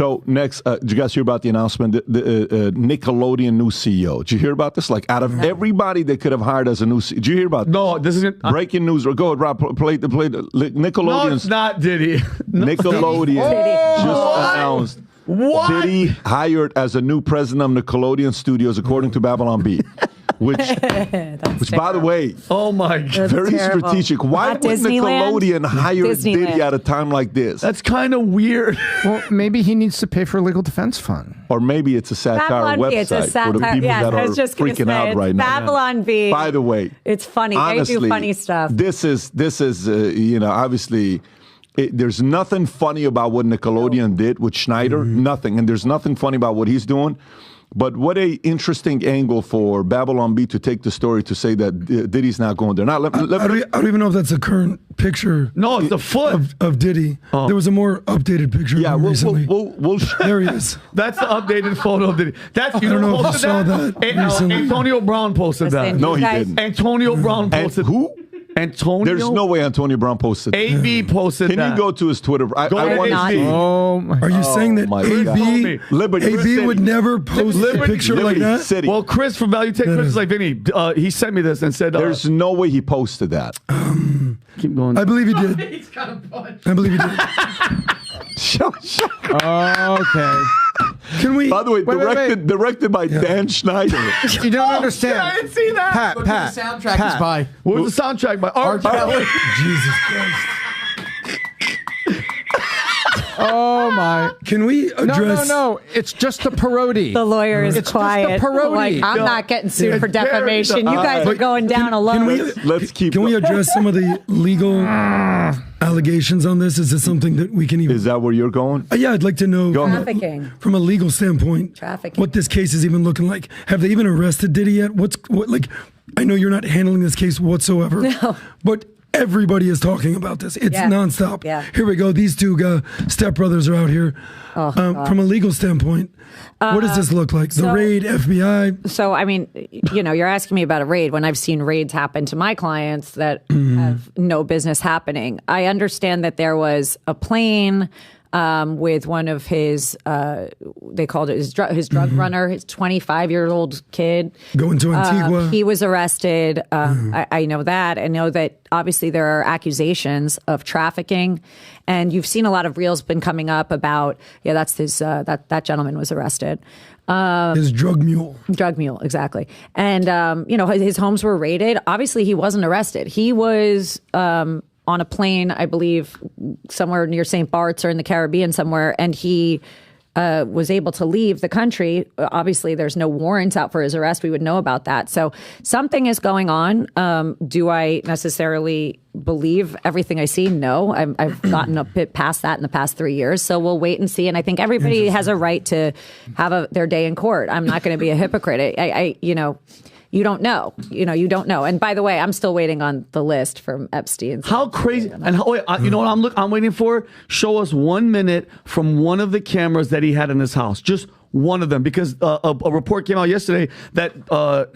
So next, did you guys hear about the announcement? The Nickelodeon new CEO. Did you hear about this? Like out of everybody they could have hired as a new CEO. Did you hear about this? No, this isn't. Breaking news. Go ahead, Rob. Play the Nickelodeon. No, it's not Diddy. Nickelodeon just announced Diddy hired as a new president of Nickelodeon Studios, according to Babylon Bee. Which by the way, oh my God, very strategic. Why would Nickelodeon hire Diddy at a time like this? That's kind of weird. Well, maybe he needs to pay for a legal defense fund. Or maybe it's a satire website it's a satire, for the people that are freaking out right now. Babylon Bee. By the way, it's funny. Honestly, they do funny stuff. This is obviously. There's nothing funny about what Nickelodeon did with Schneider. Nothing. And there's nothing funny about what he's doing. But what a interesting angle for Babylon Bee to take the story to say that Diddy's not going there. Now, I don't even know if that's a current picture. No, it's the foot of Diddy. Oh. There was a more updated picture recently. There he is. That's the updated photo of Diddy. I don't know if you saw that recently. Antonio Brown posted that. No, he didn't. Antonio Brown posted. Who? Antonio? There's no way Antonio Brown posted that. AB posted that. Can you go to his Twitter? I want to see. Are you saying that AB would never post a picture like that? City. Well, Chris from Valuetainment is like, Vinny, he sent me this and said... There's no way he posted that. Keep going. I believe he did. He's got a bunch. I believe he did. Okay. Can we? By the way, directed by Dan Schneider. You don't understand. I didn't see that. Pat. The soundtrack is by. What was the soundtrack by? Art Kelly. Jesus Christ. Oh my! Can we address? No. It's just a parody. The lawyer is quiet. Just a parody. Like, I'm not getting sued for defamation. You guys are going down alone. Can we address some of the legal allegations on this? Is this something that we can even? Is that where you're going? Yeah, I'd like to know trafficking from a legal standpoint. What this case is even looking like. Have they even arrested Diddy yet? What? Like, I know you're not handling this case whatsoever. No. But everybody is talking about this. It's nonstop. Yeah. Here we go. These two stepbrothers are out here. From a legal standpoint, what does this look like? The raid, FBI? So, I mean, you're asking me about a raid when I've seen raids happen to my clients that have no business happening. I understand that there was a plane with one of his, they called it his drug runner, his 25-year-old kid. Going to Antigua. He was arrested. I know that. I know that obviously there are accusations of trafficking. And you've seen a lot of reels been coming up about, that's his, that gentleman was arrested. His drug mule. Drug mule, exactly. And, his homes were raided. Obviously, he wasn't arrested. He was on a plane, I believe, somewhere near St. Bart's or in the Caribbean somewhere, and he was able to leave the country. Obviously, there's no warrants out for his arrest. We would know about that. So something is going on. Do I necessarily believe everything I see? No. I've gotten a bit past that in the past 3 years. So we'll wait and see. And I think everybody has a right to have their day in court. I'm not going to be a hypocrite. You don't know. You don't know. And by the way, I'm still waiting on the list from Epstein. How crazy. And you know what I'm waiting for? Show us 1 minute from one of the cameras that he had in his house. Just one of them. Because a report came out yesterday that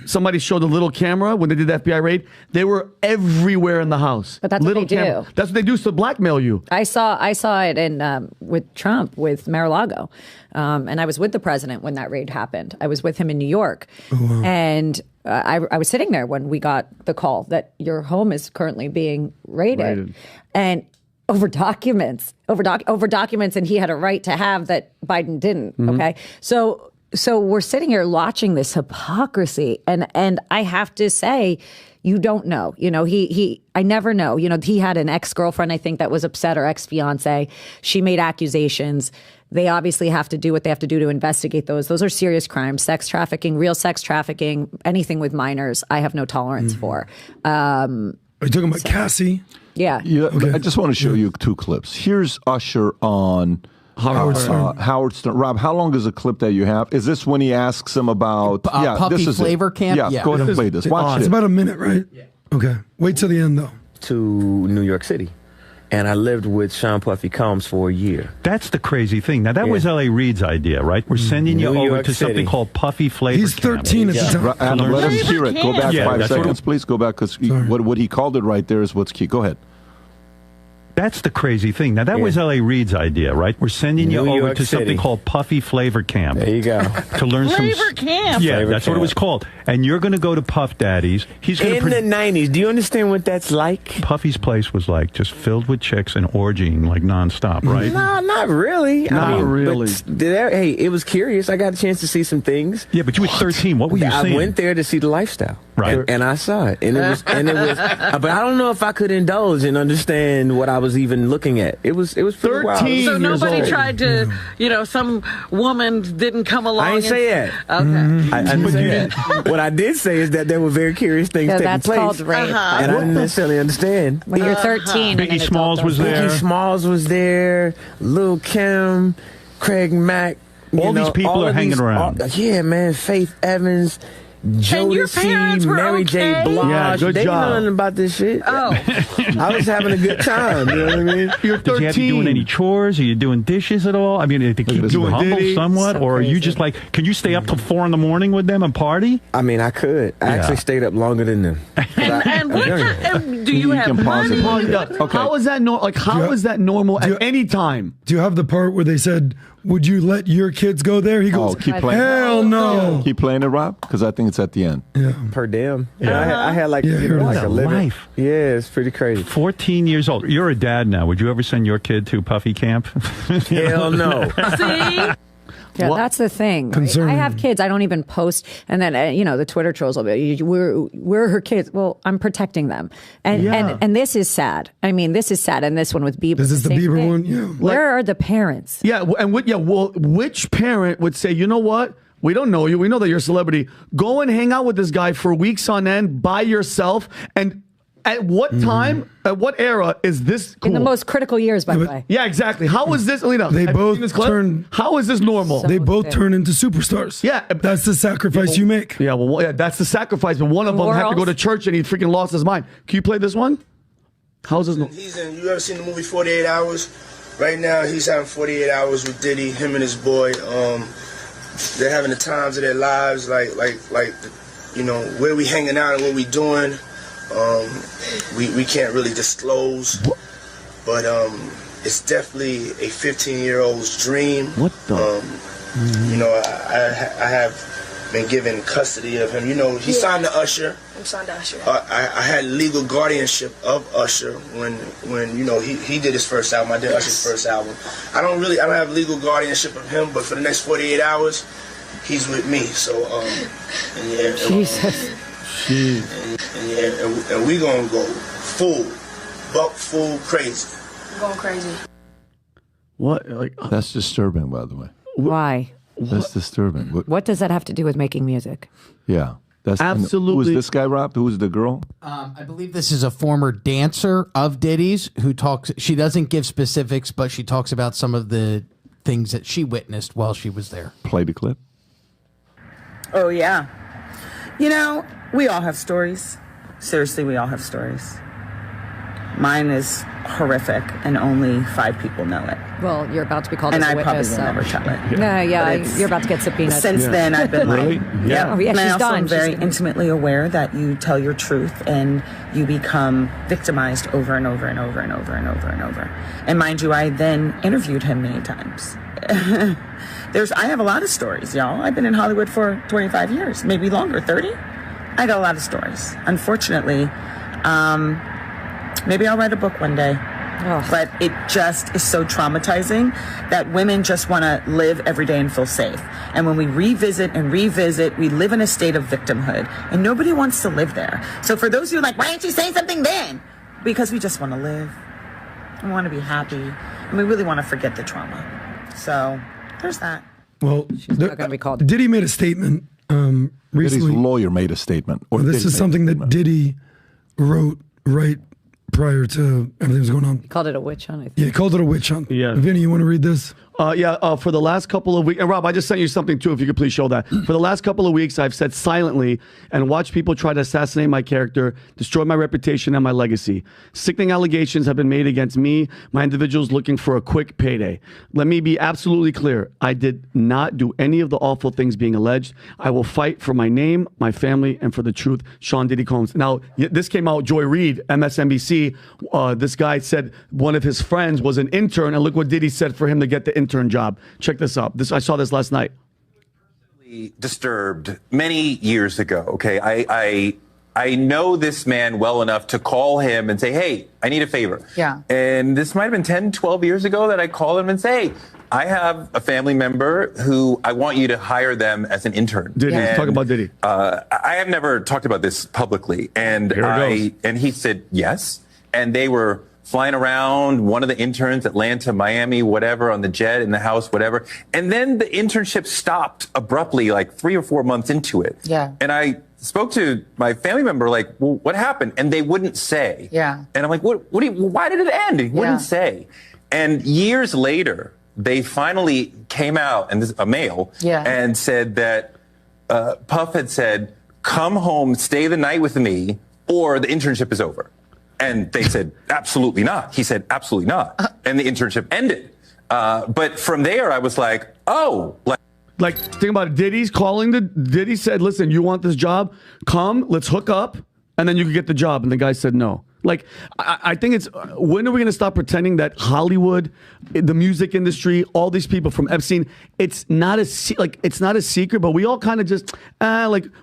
somebody showed a little camera when they did the FBI raid. They were everywhere in the house. But that's little what they camera. do. That's what they do to blackmail you. I saw it in with Trump, with Mar-a-Lago. And I was with the president when that raid happened. I was with him in New York. Oh, wow. And I was sitting there when we got the call that your home is currently being raided. And over documents, and he had a right to have that Biden didn't. Mm-hmm. Okay. So we're sitting here watching this hypocrisy. And I have to say, you don't know. I never know. He had an ex-girlfriend, I think, that was upset, or ex-fiance. She made accusations. They obviously have to do what they have to do to investigate those. Those are serious crimes. Sex trafficking, real sex trafficking, anything with minors, I have no tolerance for. Are you talking about Cassie? Yeah. Okay. I just want to show you two clips. Here's Usher on Howard Stern. Rob, how long is the clip that you have? Is this when he asks him about puppy flavor camp? Yeah, go ahead and play this. Watch It's it. about a minute, right? Yeah. Okay. Wait till the end, though. To New York City. And I lived with Sean Puffy Combs for a year. That's the crazy thing. Now, that was L.A. Reid's idea, right? We're sending you over to something called Puffy Flavor He's 13 at the time. Adam, let us hear it. Go back 5 seconds, please. Go back, because what he called it right there is what's key. Go ahead. That's the crazy thing. Now, that was L.A. Reid's idea, right? We're sending you over York to something City. called Puffy Flavor Camp. There you go. To learn Flavor Camp. Yeah, Flavor that's what it Camp. was called. And you're going to go to Puff Daddy's. He's going In the 90s, do you understand what that's like? Puffy's place was like just filled with chicks and orgying like nonstop, right? No, not really. Not really. Hey, it was curious. I got a chance to see some things. Yeah, but you were 13. What were you I seeing? went there to see the lifestyle, Right. And I saw it, and it was, but I don't know if I could indulge and understand what I was even looking at. It was pretty 13 wild. So years nobody old. tried to, some woman didn't come along. I didn't say that. Okay. I didn't say that. What I did say is that there were very curious things Yeah, taking that's place, called rape. and I didn't necessarily understand. When you're 13. and Biggie an adult Smalls was does that. there. Biggie Smalls was there, Lil Kim, Craig Mack. All these people all are of hanging these- around. Yeah, man. Faith Evans, your parents Jodeci, were Mary J. okay? Blige. Yeah, good they job. knew nothing about this shit. Oh. I was having a good time. You know what I mean? You're Did you have to 13. doing any chores? Are you doing dishes at all? I mean, to keep this you man. humble Diddy. somewhat? So or are you crazy. just like, can you stay up till 4 a.m. with them and party? I mean, I could. I Yeah. actually stayed up longer than them. And what kind, do you have can pause it. money? Okay. How is that how is that normal at any time? Do you have the part where they said, "Would you let your kids go there?" He goes, Oh, keep playing. "Hell no." Keep playing it, Rob, because I think it's at the end. Per damn. I had like, Yeah, like what a a living. life. Yeah, it's pretty crazy. 14 years old. You're a dad now. Would you ever send your kid to Puffy Camp? Hell no. See? Yeah, that's the thing. Right? I Concerning. have kids. I don't even post. And then, the Twitter trolls will be, we're her kids. Well, I'm protecting them. And this is sad. I mean, this is sad. And this one with Bieber. This is the same Bieber thing. one? Yeah. Where are the parents? Yeah, and which parent would say, you know what? We don't know you. We know that you're a celebrity. Go and hang out with this guy for weeks on end by yourself. And at what time, at what era is this cool? In the most critical years, by the way. Yeah, exactly. How is this, Alina? They have you both seen this clip? turn- How is this normal? So- They both sick. turn into superstars. Yeah. That's the sacrifice you make. Yeah, well, yeah, that's the sacrifice. But one of them had to Morals? go to church and he freaking lost his mind. Can you play this one? How's this? He's in. You ever seen the movie 48 Hours? Right now, he's having 48 hours with Diddy. Him and his boy. They're having the times of their lives. Like, where we hanging out and what we doing. We can't really disclose, but it's definitely a 15-year-old's dream. What the? I have been given custody of him. He signed to Usher. I'm signed to Usher. I had legal guardianship of Usher when he did his first album. I did Usher's first album. I don't have legal guardianship of him, but for the next 48 hours, he's with me. So Jesus. and we gonna go full crazy. I'm going crazy. What? Like, That's disturbing, by the way. Why? That's disturbing. What does that have to do with making music? Yeah. That's Absolutely. Who's this guy, Rob? Who's the girl? I believe this is a former dancer of Diddy's who talks. She doesn't give specifics, but she talks about some of the things that she witnessed while she was there. Play the clip. Oh, yeah. We all have stories. Seriously, we all have stories. Mine is horrific, and only 5 people know it. Well, you're about to be called And as a I witness. probably will never tell it. Yeah, But it's- you're about to get subpoenaed. Since then, I've been Really? like, Yeah. Oh, yeah, and I she's also done. am very She's- intimately aware that you tell your truth and you become victimized over and over and over and over and over and over. And mind you, I then interviewed him many times. I have a lot of stories, y'all. I've been in Hollywood for 25 years, maybe longer, 30. I got a lot of stories. Unfortunately, maybe I'll write a book one day. Oh. But it just is so traumatizing that women just want to live every day and feel safe. And when we revisit, we live in a state of victimhood. And nobody wants to live there. So for those of you like, why aren't you saying something then? Because we just want to live. We want to be happy. And we really want to forget the trauma. So there's that. Well, not gonna be called. Diddy made a statement Diddy's recently. lawyer made a statement. Or This Diddy is made something a that statement. Diddy wrote right prior to everything that was going on. Called it a witch hunt, I think. Yeah, he called it a witch hunt. Yeah. Vinny, you want to read this? For the last couple of weeks, and Rob, I just sent you something too, if you could please show that. For the last couple of weeks, I've sat silently and watched people try to assassinate my character, destroy my reputation and my legacy. Sickening allegations have been made against me, my individuals looking for a quick payday. Let me be absolutely clear. I did not do any of the awful things being alleged. I will fight for my name, my family, and for the truth. Sean Diddy Combs. Now, this came out, Joy Reid, MSNBC. This guy said one of his friends was an intern, and look what Diddy said for him to get the intern job. Check this out. I saw this last night. Disturbed many years ago. Okay, I know this man well enough to call him and say, hey, I need a favor. Yeah. And this might have been 10, 12 years ago that I called him and say, hey, I have a family member who I want you to hire them as an intern. Diddy, let's talk about Diddy. I have never talked about this publicly. And he said yes. And they were flying around, one of the interns, Atlanta, Miami, whatever, on the jet, in the house, whatever. And then the internship stopped abruptly, like 3 or 4 months into it. Yeah. And I spoke to my family member, like, well, what happened? And they wouldn't say. Yeah. And I'm like, why did it end? He wouldn't say. And years later, they finally came out, and this a male, and said that Puff had said, come home, stay the night with me, or the internship is over. And they said, absolutely not. He said, absolutely not. And the internship ended. But from there, I was like, oh. Like, think about it. Diddy said, listen, you want this job? Come, let's hook up, and then you can get the job. And the guy said no. Like, I think it's, when are we going to stop pretending that Hollywood, the music industry, all these people from Epstein, it's not a secret, but we all kind of just,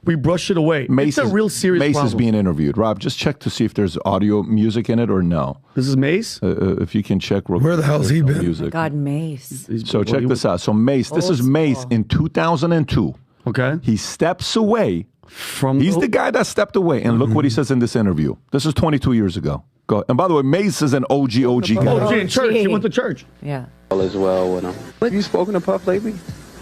we brush it away. It's a real serious Mace problem. is being interviewed. Rob, just check to see if there's audio music in it or no. This is Mace? If you can check. Where the hell's he been? Music. God, Mace. So check this out. So Mace, this is Mace in 2002. Okay. He steps away. He's the guy that stepped away. And look what he says in this interview. This is 22 years ago. Go. And by the way, Mace is an OG guy. OG in church. He went to church. Yeah. All is well with him. Have you spoken to Puff lately?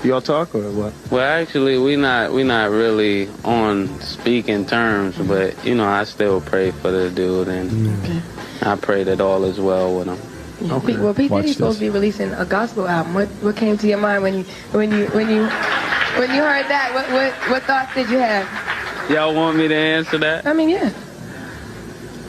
Y'all talk or what? Well, actually, we not really on speaking terms, but I still pray for the dude, and I pray that all is well with him. Okay. Well, P. Diddy's supposed to be releasing a gospel album. What came to your mind when you heard that? What thoughts did you have? Y'all want me to answer that? I mean, yeah.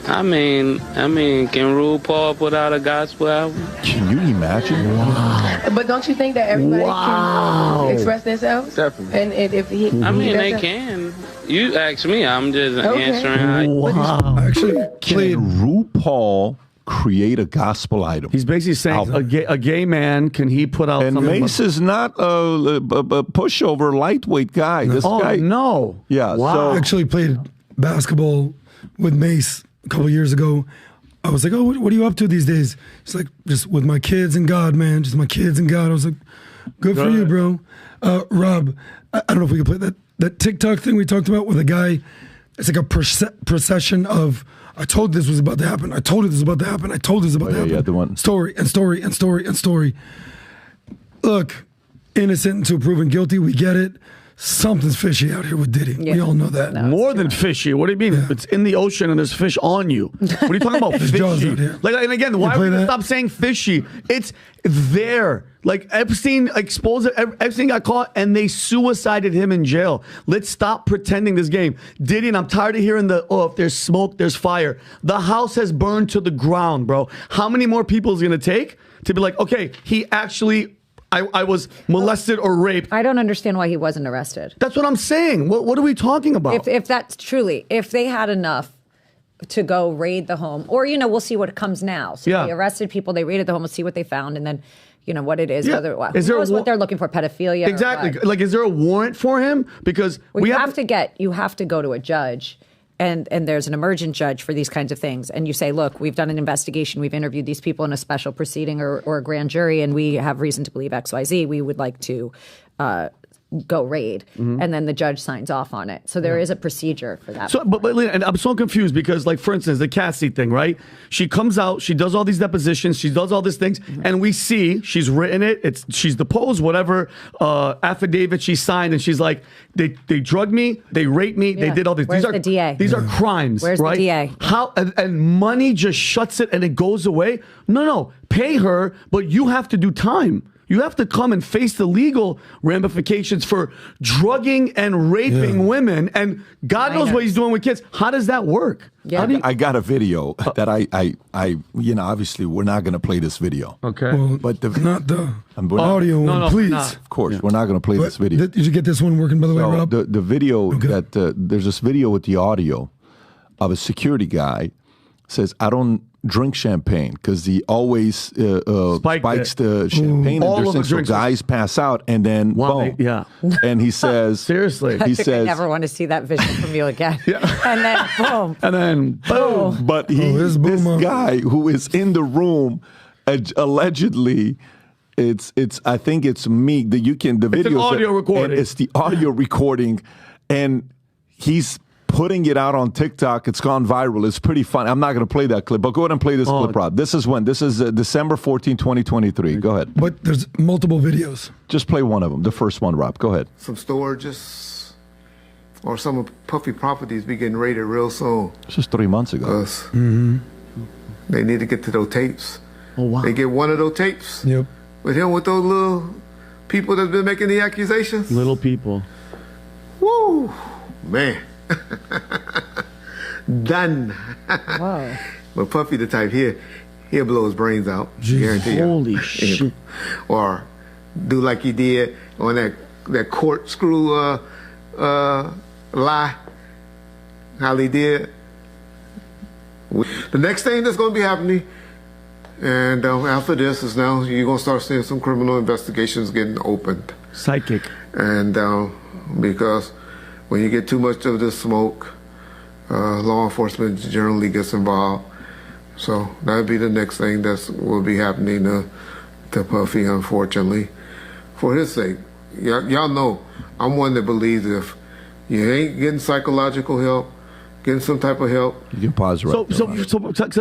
I mean, can RuPaul put out a gospel album? Can you imagine? Wow. But don't you think that everybody can express themselves? Definitely. And if he, they can. You ask me, I'm just answering. Wow. Actually, can RuPaul create a gospel item? He's basically saying a gay man, can he put out? And Mace is not a pushover, lightweight guy. This guy, no. Yeah. Wow. So I actually played basketball with Mace a couple years ago. I was like, oh, what are you up to these days? He's like, just with my kids and God, man. Just my kids and God. I was like, good for you, bro. Rob, I don't know if we can play that TikTok thing we talked about with a guy. It's like a procession of, I told this was about to happen. I told you this was about to happen. I told this was about to happen. Yeah, the one. Story and story and story and story. Look, innocent until proven guilty. We get it. Something's fishy out here with Diddy. Yeah. We all know that. More than fishy. What do you mean? Yeah. It's in the ocean and there's fish on you. What are you talking about? Fishy. Jaws out here. And again, why are we gonna stop saying fishy? It's there. Like Epstein exposed it. Epstein got caught and they suicided him in jail. Let's stop pretending this game. Diddy, and I'm tired of hearing if there's smoke, there's fire. The house has burned to the ground, bro. How many more people is it gonna take to be like, okay, he actually, I was molested or raped. I don't understand why he wasn't arrested. That's what I'm saying. What are we talking about? If that's truly, if they had enough to go raid the home, or, we'll see what comes now. So they arrested people, they raided the home, we'll see what they found, and then, what it is. Yeah. Whether, who knows what they're looking for, pedophilia. Exactly. Like, is there a warrant for him? Because you have to go to a judge. And there's an emergent judge for these kinds of things. And you say, look, we've done an investigation. We've interviewed these people in a special proceeding or a grand jury, and we have reason to believe XYZ. We would like to go raid. Mm-hmm. And then the judge signs off on it. So there is a procedure for that. So, but and I'm so confused because, like, for instance, the Cassie thing, right? She comes out, she does all these depositions, she does all these things, and we see she's written it. She's deposed, whatever affidavit she signed, and she's like, they drugged me, they raped me, they did all this. Where's the DA? These are crimes. Where's right? the DA? How and money just shuts it and it goes away? No, pay her, but you have to do time. You have to come and face the legal ramifications for drugging and raping women. And God knows what he's doing with kids. How does that work? Yeah. I got a video that I obviously we're not going to play this video. Okay. Well, But not the audio one, please. Of course, we're not going to play this video. Did you get this one working, by the way, Rob? The video that there's this video with the audio of a security guy says, "I don't drink champagne," because he always spikes the champagne All and of the there's so drinks. guys pass out and then boom. And he says, seriously, I he think I says, never want to see that vision from you again. And then boom. And then boom. But this guy who is in the room, allegedly, it's I think it's me. The video. an audio recording. It's the audio recording, and he's putting it out on TikTok. It's gone viral. It's pretty fun. I'm not going to play that clip, but go ahead and play this clip, Rob. This is when? This is December 14, 2023. Go ahead. But there's multiple videos. Just play one of them. The first one, Rob. Go ahead. Some storages or some of Puffy properties be getting raided real soon. This is 3 months ago. They need to get to those tapes. Oh, wow. They get one of those tapes. Yep. With him with those little people that's been making the accusations. Little people. Woo! Man. Done. Whoa. But Puffy the type he'll blow his brains out. Guarantee you. Holy shit. Or do like he did on that corkscrew lie. How he did. The next thing that's going to be happening, and after this is now you're going to start seeing some criminal investigations getting opened. Psychic. And because when you get too much of this smoke, law enforcement generally gets involved. So that'd be the next thing that will be happening to Puffy, unfortunately, for his sake. Y'all know I'm one that believes if you ain't getting psychological help, getting some type of help. You can pause right there. So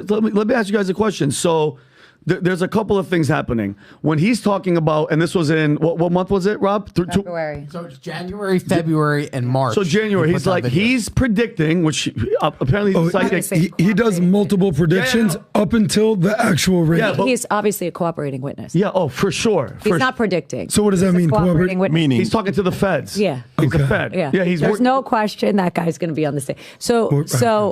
let me ask you guys a question. So there's a couple of things happening. When he's talking about, and this was in, what month was it, Rob? February. So it's January, February, and March. So January, he's like, he's predicting, which apparently he's psychic. He does multiple predictions up until the actual raid. Yeah, but- He's obviously a cooperating witness. Yeah, oh, for sure. He's not predicting. So what does that He's a mean, cooperating cooperating? witness. Meaning? He's talking to the feds. Yeah. He's the Fed. Yeah. He's There's no question that guy's going to be on the stage. So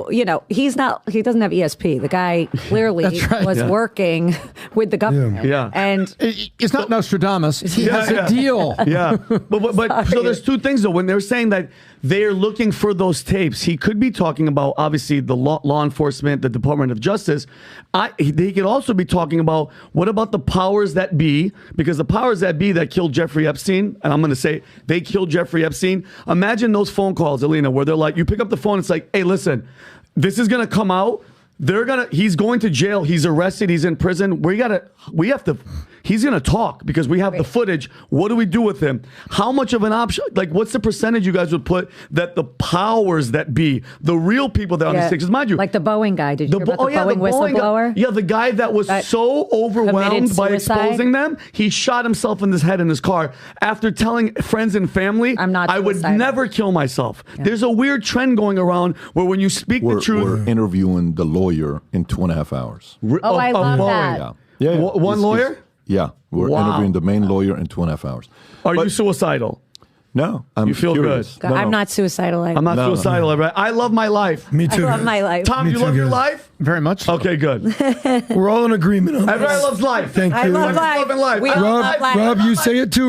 he doesn't have ESP. The guy clearly was working with the government. Yeah. And it's not Nostradamus. He has a deal. Yeah. But so there's two things, though. When they're saying that they're looking for those tapes, he could be talking about, obviously, the law enforcement, the Department of Justice. They could also be talking about, what about the powers that be? Because the powers that be that killed Jeffrey Epstein, and I'm going to say they killed Jeffrey Epstein. Imagine those phone calls, Alina, where they're like, you pick up the phone, it's like, hey, listen, this is going to come out. He's going to jail. He's arrested. He's in prison. He's going to talk because we have the footage. What do we do with him? How much of an option? Like, what's the percentage you guys would put that the powers that be, the real people that are on the stage? Because mind you, like the Boeing guy. Did you hear about the Boeing whistleblower? Yeah, the guy that was so overwhelmed by exposing them, he shot himself in his head in his car after telling friends and family, I would never kill myself. Yeah. There's a weird trend going around where when you speak the truth. We're interviewing the lawyer in 2.5 hours. I love that. Yeah. One lawyer? Yeah. We're interviewing the main lawyer in 2.5 hours. Are you suicidal? No. You feel curious. good? No, I'm not suicidal. I'm not suicidal. Right? I love my life. Me too. I love my life. Tom, you love your life? Very much so. Okay, good. We're all in agreement on this. Everybody loves life. Thank you. I love life. Loving life. We all love life. Rob, you say it too.